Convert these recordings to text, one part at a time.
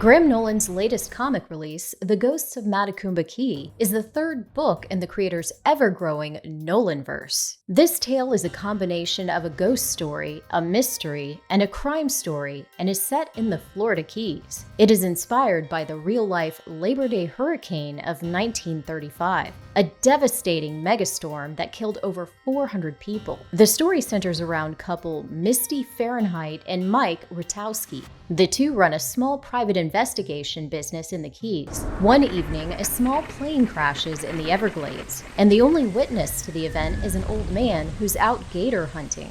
Graham Nolan's latest comic release, The Ghosts of Matecumbe Key, is the third book in the creator's ever-growing Nolanverse. This tale is a combination of a ghost story, a mystery, and a crime story, and is set in the Florida Keys. It is inspired by the real-life Labor Day hurricane of 1935, a devastating megastorm that killed over 400 people. The story centers around couple Misty Fahrenheit and Mike Ratowski. The two run a small private investigation business in the Keys. One evening, a small plane crashes in the Everglades, and the only witness to the event is an old man who's out gator hunting.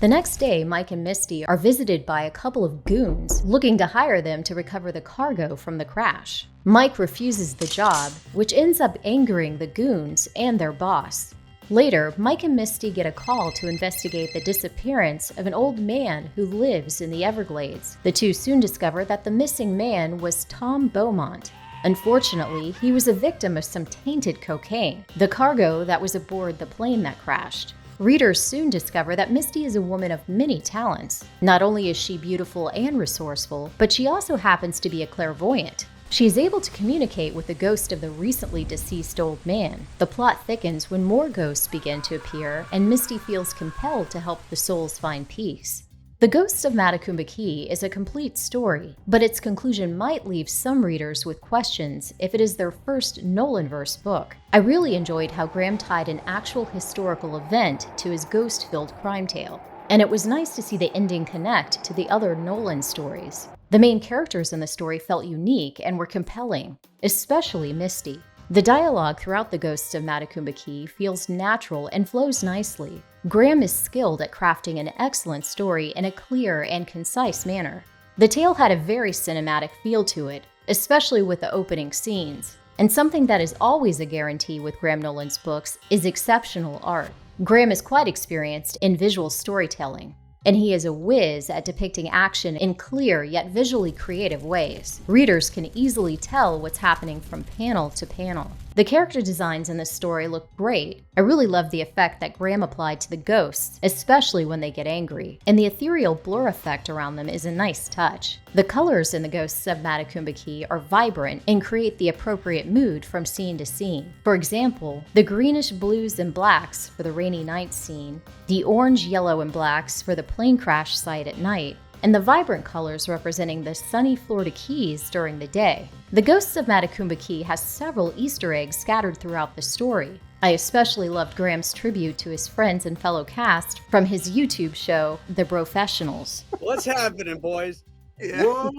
The next day, Mike and Misty are visited by a couple of goons looking to hire them to recover the cargo from the crash. Mike refuses the job, which ends up angering the goons and their boss. Later, Mike and Misty get a call to investigate the disappearance of an old man who lives in the Everglades. The two soon discover that the missing man was Tom Beaumont. Unfortunately, he was a victim of some tainted cocaine, the cargo that was aboard the plane that crashed. Readers soon discover that Misty is a woman of many talents. Not only is she beautiful and resourceful, but she also happens to be a clairvoyant. She is able to communicate with the ghost of the recently deceased old man. The plot thickens when more ghosts begin to appear, and Misty feels compelled to help the souls find peace. The Ghosts of Matecumbe Key is a complete story, but its conclusion might leave some readers with questions if it is their first Nolanverse book. I really enjoyed how Graham tied an actual historical event to his ghost-filled crime tale, and it was nice to see the ending connect to the other Nolan stories. The main characters in the story felt unique and were compelling, especially Misty. The dialogue throughout The Ghosts of Matecumbe Key feels natural and flows nicely. Graham is skilled at crafting an excellent story in a clear and concise manner. The tale had a very cinematic feel to it, especially with the opening scenes. And something that is always a guarantee with Graham Nolan's books is exceptional art. Graham is quite experienced in visual storytelling, and he is a whiz at depicting action in clear yet visually creative ways. Readers can easily tell what's happening from panel to panel. The character designs in this story look great. I really love the effect that Graham applied to the ghosts, especially when they get angry, and the ethereal blur effect around them is a nice touch. The colors in The Ghosts of Matecumbe Key are vibrant and create the appropriate mood from scene to scene. For example, the greenish blues and blacks for the rainy night scene, the orange, yellow, and blacks for the plane crash site at night, and the vibrant colors representing the sunny Florida Keys during the day. The Ghosts of Matecumbe Key has several Easter eggs scattered throughout the story. I especially loved Graham's tribute to his friends and fellow cast from his YouTube show, The Professionals. What's happening, boys? Yeah.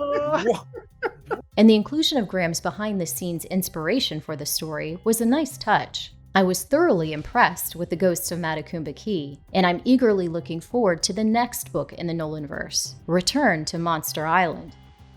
And the inclusion of Graham's behind-the-scenes inspiration for the story was a nice touch. I was thoroughly impressed with The Ghosts of Matecumbe Key, and I'm eagerly looking forward to the next book in the Nolanverse, Return to Monster Island.